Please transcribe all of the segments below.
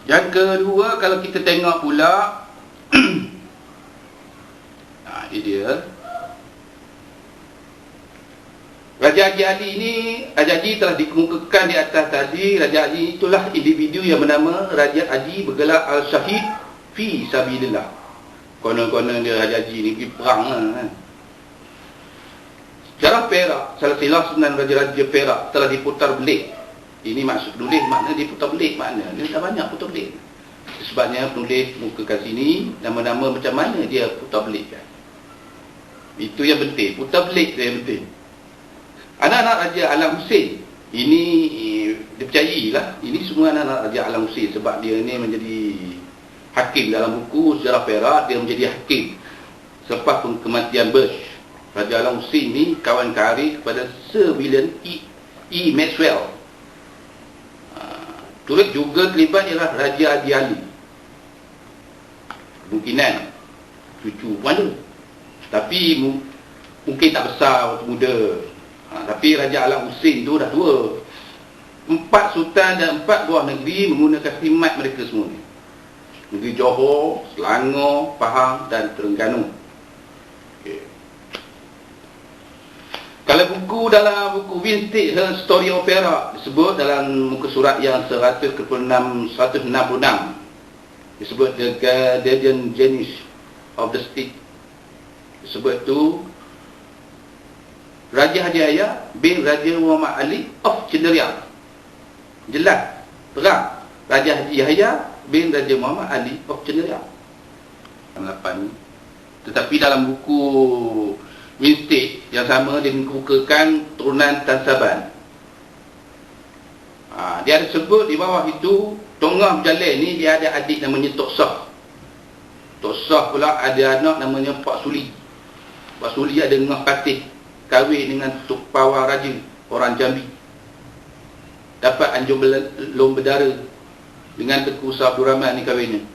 Yang kedua, kalau kita tengok pula ini dia Raja Haji Ali ini. Raja Haji telah dikemukakan di atas tadi. Raja Haji itulah individu yang bernama Raja Haji bergelar Al-Syahid fi Sabilillah. Konon-konon dia Raja Haji ni pergi perang kan. Sejarah Perak, silsilah Sunan Raja-Raja Perak telah diputar belik. Ini maksud penulis, makna diputar belik, makna dia dah banyak putar belik. Sebabnya penulis mukakan sini nama-nama macam mana dia putar belik kan. Itu yang penting, putar belik tu yang penting. Anak-anak Raja Alam Husin ini dipercayailah, ini semua anak-anak Raja Alam Husin, sebab dia ni menjadi hakim dalam buku sejarah Perak. Dia menjadi hakim selepas kematian Bush. Raja Alam Husin ni kawan karib kepada Sir William E. Maxwell. Turut juga terlibat ialah Raja Haji Ali. Kemungkinan cucu pun ada, tapi mungkin tak besar waktu muda. Tapi Raja Alam Husin tu dah tua. 4 sultan dan 4 buah negeri menggunakan khidmat mereka semua ni. Negeri Johor, Selangor, Pahang dan Terengganu. Okay. Kalau buku dalam buku Vintage Story of Perak disebut dalam muka surat yang 166 disebut The Guardian Genius of the State. Disebut tu Raja Haji Yahya bin Raja Muhammad Ali of Cenderia. Jelas, terang, Raja Haji Yahya bin Raja Muhammad Ali of Cenderia. 8. Tetapi dalam buku Vintage yang sama dia mengemukakan turunan Tan Saban. Dia ada sebut di bawah itu Tongah Berjalin ni dia ada adik namanya Tok Sah. Tok Sah pula ada anak namanya Pak Suli. Pak Suli ada Ngah Patih, kahwin dengan Tok Pawar Raja orang Jambi. Dapat anjung lom berdarah dengan Tengku Shah Abdul Rahman ni kahwinnya.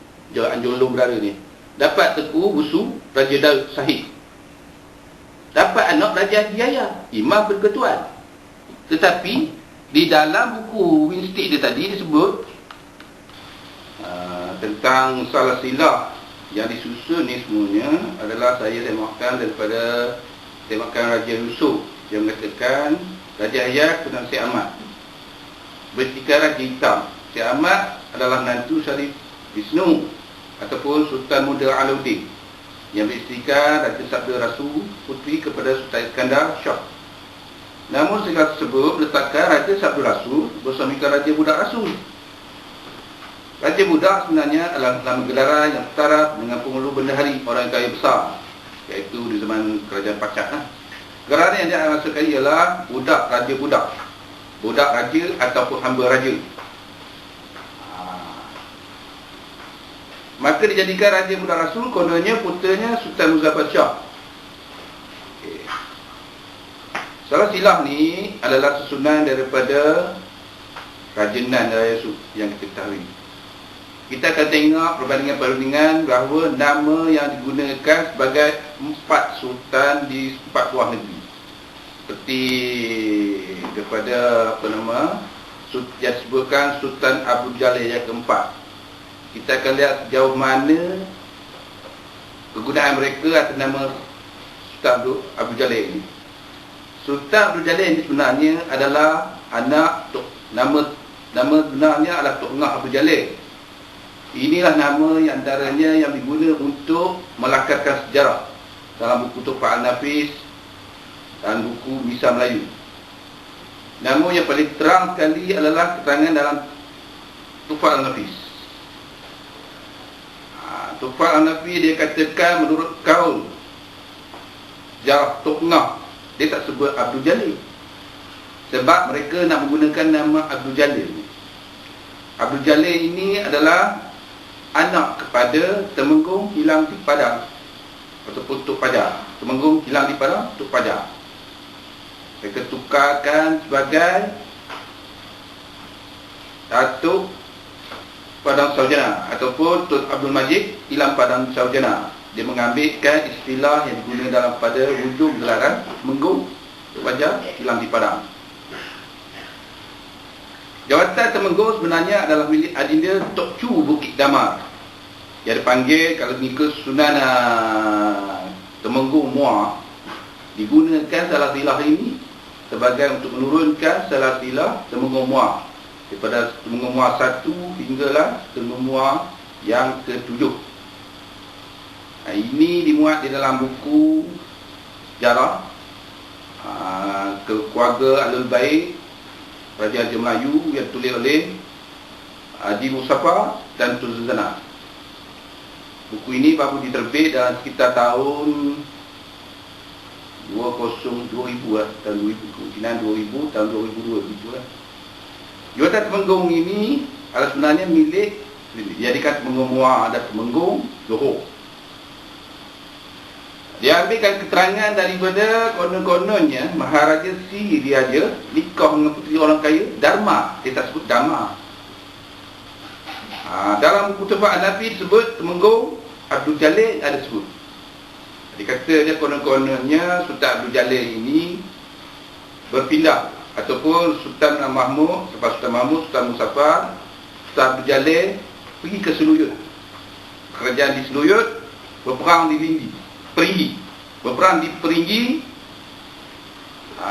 Anjung lom berdarah ni. Dapat Tengku Busu Raja Daud Sahid. Dapat anak Raja Haji Yahya, Imam Berketuan. Tetapi di dalam buku Winstead dia tadi disebut tentang salah silah yang disusun ni semuanya adalah saya temakan daripada temakan Raja Yusuf yang mengatakan Raja Yahya keturunan Syekh Ahmad bertikar Raja Hitam. Syekh Ahmad adalah menantu Syarif Wisnu ataupun Sultan Muda Alauddin yang beristikan Raja Sabda Rasul putri kepada Sultan Iskandar Shah. Namun segala tersebut meletakkan Raja Sabda Rasul bersuamikan Raja Budak Rasul. Raja Budak sebenarnya adalah nama gelaran yang setara dengan penghulu bendahari orang kaya besar, iaitu di zaman Kerajaan Pacak. Gelaran yang dia maksudkan ialah budak Raja Budak, budak Raja ataupun hamba Raja. Maka dijadikan Raja Budak Rasul, kononnya puteranya Sultan Muzaffar Shah. Okay. Salah silah ni adalah susunan daripada Rajenan Raya Yusuf yang kita ketahui. Kita akan tengok perbandingan-perbandingan bahawa nama yang digunakan sebagai 4 sultan di 4 buah negeri. Seperti daripada yang disebutkan Sultan Abdul Jalil yang keempat. Kita akan lihat sejauh mana kegunaan mereka atas nama Sultan Abdul Jalil ini. Sultan Abdul Jalil ini sebenarnya adalah anak nama sebenarnya adalah Tok Ngah Abdul Jalil. Inilah nama yang antaranya yang diguna untuk melakarkan sejarah dalam buku Tuhfah Al-Nafis dan buku Misal Melayu. Nama yang paling terang sekali adalah keterangan dalam Tuhfah Al-Nafis. Tuhfah Al-Nafis dia katakan menurut kaul sejarah Tok Ngah, dia tak sebut Abdul Jalil sebab mereka nak menggunakan nama Abdul Jalil. Abdul Jalil ini adalah anak kepada Temenggung Hilang di Padang ataupun Tok Pajar. Temenggung Hilang di Padang, Tok Pajar. Mereka tukarkan sebagai Datuk Padang Saujana ataupun Tun Abdul Majid Hilang Padang Saujana. Dia mengambilkan istilah yang digunakan dalam pada hujung gelaran Temenggung, Tok Pajar, Hilang di Padang. Jawatan Temenggung sebenarnya adalah milik adinda Tok Chu Bukit Damar. Dia dipanggil kalau mengikut Sunan Temenggung Muar, digunakan salah silah ini sebagai untuk menurunkan salah silah Temenggung Muar daripada Temenggung Muar 1 hinggalah Temenggung Muar yang ke-7. Ini dimuat di dalam buku sejarah Keluarga Alul Baik Raja-Raja Melayu yang tulis oleh Haji Musafa dan Tun Zuzana. Buku ini baru diterbit dalam sekitar tahun 2000 tahun 2000, kemungkinan 2000 tahun 2002 begitulah. Jawatan Temenggung ini adalah sebenarnya milik dijadikan Temenggung Muar dan Temenggung Johor. Dia ambilkan keterangan daripada konon-kononnya Maharaja Sriviaja nikah dengan puteri orang kaya Dharma. Dia tak sebut Dharma. Dalam buku Tebak Nabi disebut Temenggung Abdul Jalil ada sebut. Dia kata dia konon-kononnya Sultan Abdul Jalil ini berpindah ataupun Sultan Mahmud, lepas Sultan Mahmud, Sultan Muzaffar, Sultan Abdul Jalil pergi ke Seluyut. Kerajaan di Seluyut berperang di Lindi. Berperang di Peringgi,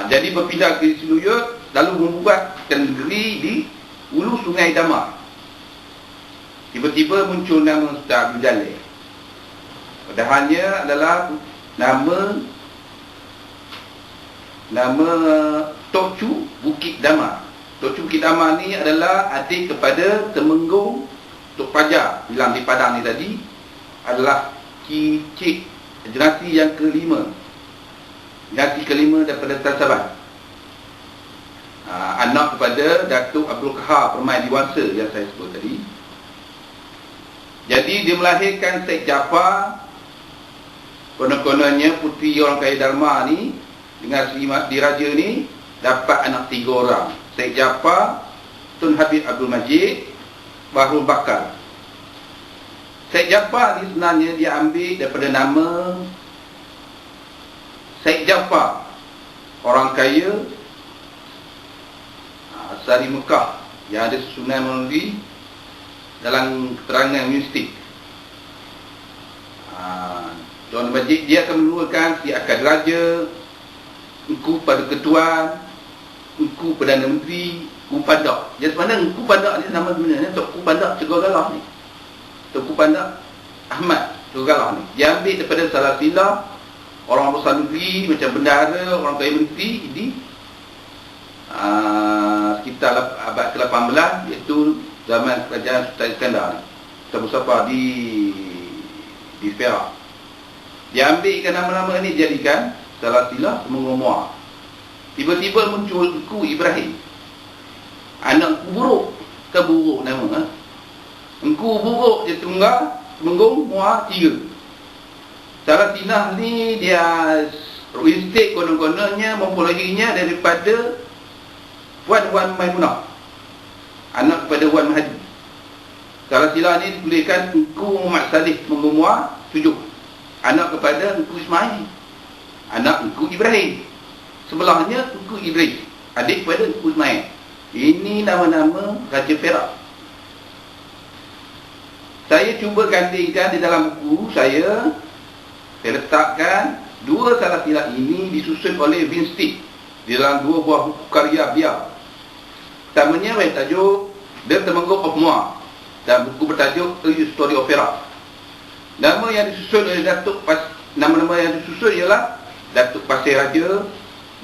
jadi berpindah ke Seluyut, lalu membuatkan negeri di hulu Sungai Damar. Tiba-tiba muncul nama Sultan Abdul Jalil. Padahalnya adalah nama Tok Chu Bukit Damar. Tok Chu Bukit Damar ni adalah adik kepada Temenggung Tok Pajar bilang di Padang ni tadi, adalah cicit generasi yang kelima. Generasi kelima daripada Tan Sabah. Anak kepada Datuk Abdul Qahar Permai Diwangsa yang saya sebut tadi. Jadi dia melahirkan Syed Jaafar. Konon-kononnya puteri orang kaya Dharma ni dengan Sri Diraja ni dapat anak 3 orang. Syed Jaafar, Tun Habib Abdul Majid, Bahrul Bakar. Syed Jaafar ni sebenarnya dia ambil daripada nama Syed Jaafar, orang kaya Sari Mekah yang ada susunan melalui dalam keterangan mistik. Tuan Majid dia akan menurunkan si akad raja, Engku pada Ketuan, Engku Perdana Menteri, Engku Pandak. Jadi sebenarnya Engku Pandak ni nama sebenarnya Tok Ku Pandak Cegor Galah ni. Tok Ku Pandak Ahmad Cegor Galah ni. Dia ambil daripada salah silah orang besar negeri macam bendahara, orang kaya menteri di sekitar abad ke-18, iaitu zaman kerajaan Sultan Iskandar ni. Sultan Muzaffar di Perak. Dia ambilkan nama-nama ni jadikan salah silah Temenggung Muar. Tiba-tiba muncul Engku Ibrahim, anak Engku Buruk. Ke Buruk nama Engku Buruk dia tunggal Temenggung Muar 3. Salah silah ni dia instik konon-kononnya memperolehinya daripada Wan Maimunah, anak kepada Wan Mahdi. Salah silah ni dituliskan Engku Muhammad Salih Temenggung Muar 7, anak kepada Engku Ismail, anak Engku Ibrahim. Sebelahnya Engku Idris, adik kepada Engku Ismail. Ini nama-nama Raja Perak. Saya cuba gandingkan di dalam buku saya letakkan dua salah silah ini disusun oleh Vinstick di dalam 2 buah buku karya beliau. Pertamanya bertajuk The Temenggung of Muar dan buku bertajuk A History of Perak. Nama yang disusun oleh nama-nama yang disusun ialah Datuk Pasir Raja,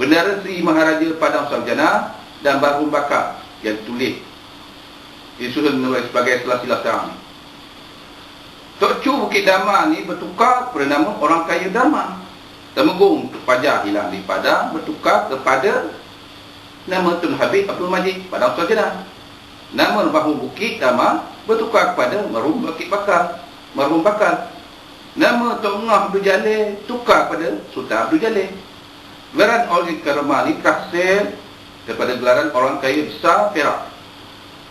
Bendara Sri Maharaja Padang Sarjana dan Bahrul Bakar yang tulis disusun sebagai silah-silah sekarang ni. Tok Chu Bukit Damar ni bertukar kepada nama orang kaya Dharma. Temenggung Tok Pajar hilang di Padang bertukar kepada nama Tun Habib Abdul Majid Padang Sarjana. Nama Bahrul Bukit Damar bertukar kepada Marhum Bakar. Nama Tok Ngah Abdul Jalil tukar pada Sultan Abdul Jalil. Gelaran oleh Karama ni terhasil daripada gelaran orang kaya besar Perak.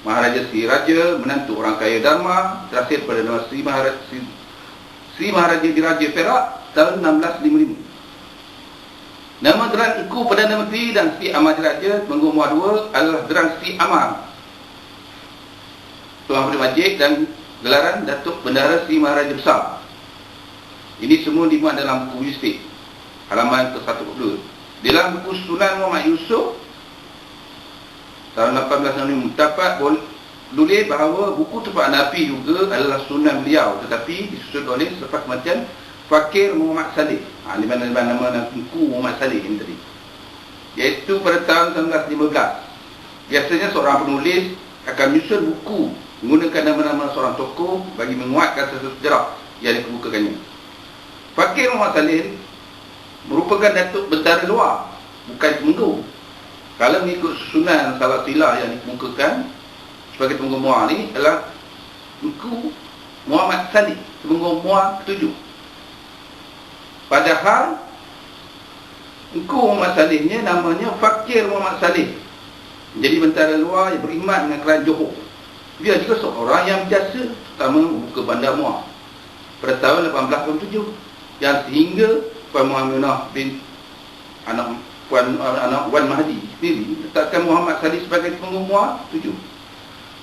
Maharaja Sri Raja, menantu orang kaya Dharma, terhasil pada nama Sri Maharaja Diraja Perak tahun 1655. Nama geran Engku Perdana Menteri dan Sri Amar Diraja Temenggung Muar 2 adalah geran Sri Amar Tuan Hamid Majid dan gelaran Datuk Bendahara Sri Maharaja Besar. Ini semua dimuat dalam buku Yusuf, halaman ke-142. Dalam buku Sunan Muhammad Yusof tahun 1865 dapat tulis bahawa buku Tupak Nabi juga adalah sunan beliau, tetapi disusun oleh selepas kematian Fakir Muhammad Saleh. Di mana nama buku Muhammad Saleh ini tadi, iaitu pada tahun 1915. Biasanya seorang penulis akan menyusun buku menggunakan nama-nama seorang tokoh bagi menguatkan sesuatu sejarah yang dikemukakannya. Fakir Muhammad Saleh merupakan Datuk Bentara Luar, bukan Temenggung. Kalau mengikut susunan salah silah yang dikemukakan sebagai Temenggung Muar ni adalah Engku Muhammad Saleh, Temenggung Muar ke-7. Padahal Engku Muhammad Salehnya namanya Fakir Muhammad Saleh, jadi Bentara Luar yang beriman dengan kerajaan Johor. Dia juga seorang yang berjasa terutama membuka Bandar Muar pada tahun 1887, yang sehingga Puan Muhammadah bin anak Wan Mahdi sendiri letakkan Muhammad Saleh sebagai Temenggung Muar 7.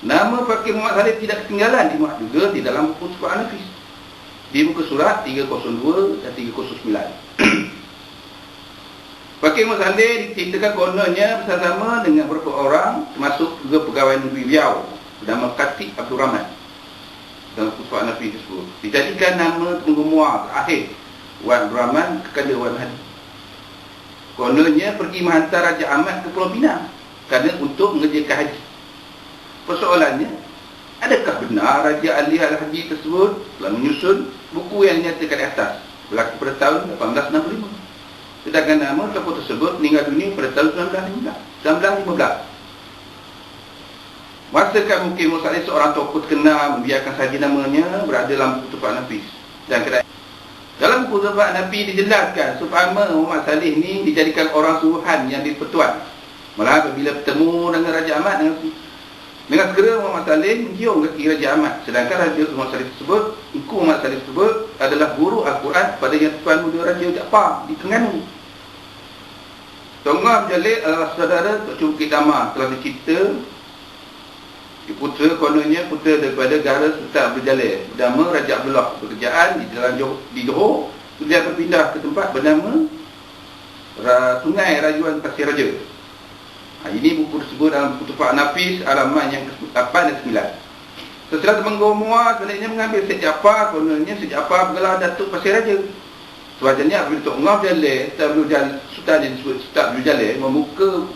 Nama Fakir Muhammad Saleh tidak ketinggalan dimuat juga di dalam buku Tupak Nafis di muka surat 302 dan 309. Fakir Muhammad Saleh diceritakan kononnya bersama dengan beberapa orang, termasuk juga pegawai negeri Riau bernama Khatib Abdul Rahman. Dalam buku Tupak Nafis tersebut dijadikan nama Temenggung Muar terakhir Wan Abdul Rahman kepada Wan Mahdi. Kononnya pergi menghantar Raja Ahmad ke Pulau Pinang kerana untuk mengerjakan haji. Persoalannya, adakah benar Raja Ali Al-Haji tersebut telah menyusun buku yang dinyatakan di atas berlaku pada tahun 1865, sedangkan nama tokoh tersebut meninggal dunia pada tahun 1915. Masakan mungkin Muhammad Saleh seorang tokoh terkenal membiarkan saja namanya berada dalam buku Tupak Nafis? Dan dalam buku Tupak Nafis dijelaskan supaya Muhammad Saleh ini dijadikan orang suruhan yang dipertuan. Malah apabila bertemu dengan Raja Ahmad, dengan segera Muhammad Saleh mencium kaki Raja Ahmad. Sedangkan Raja Muhammad Saleh tersebut, Engku Muhammad Saleh tersebut adalah guru Al-Quran pada yang Tuan Muda Raja Jaafar di Terengganu. Tongah Jalil adalah saudara Tok Cuk Bukit Damar, telah dicipta putera, kononnya putera daripada Gara Sultan Abdul Jalil bernama Raja Abdullah. Pekerjaan di Johor, dia berpindah ke tempat bernama Sungai Rayuan Pasir Raja. Ini buku tersebut dalam buku Tupak Nafis halaman yang ke-8 dan 9. Setelah Temenggung Muar sebenarnya mengambil Syed Jaafar, kononnya Syed Jaafar bergelar Datuk Pasir Raja. Sewajarnya apabila Tok Ngah Sultan Abdul Jalil membuka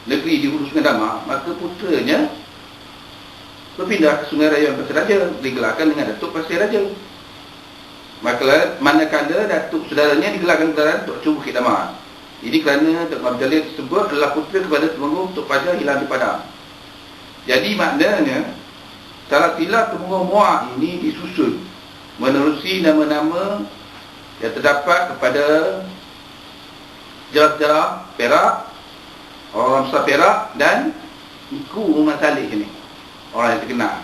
negeri di hulu Sungai Damar, maka puteranya berpindah ke Sungai Rayuan Pasir Raja, digelarkan dengan Datuk Pasir Raja. Maka manakala Datuk saudaranya digelarkan gelaran Tok Cuk Bukit Damar. Ini kerana Tok Abdul Jalil tersebut adalah putera kepada Temenggung Tok Pajar hilang di Padang. Jadi maknanya salah silah Temenggung Muar ini disusun menerusi nama-nama yang terdapat kepada sejarah Perak, orang besar Perak dan Engku Muhammad Saleh ini, orang yang terkenal.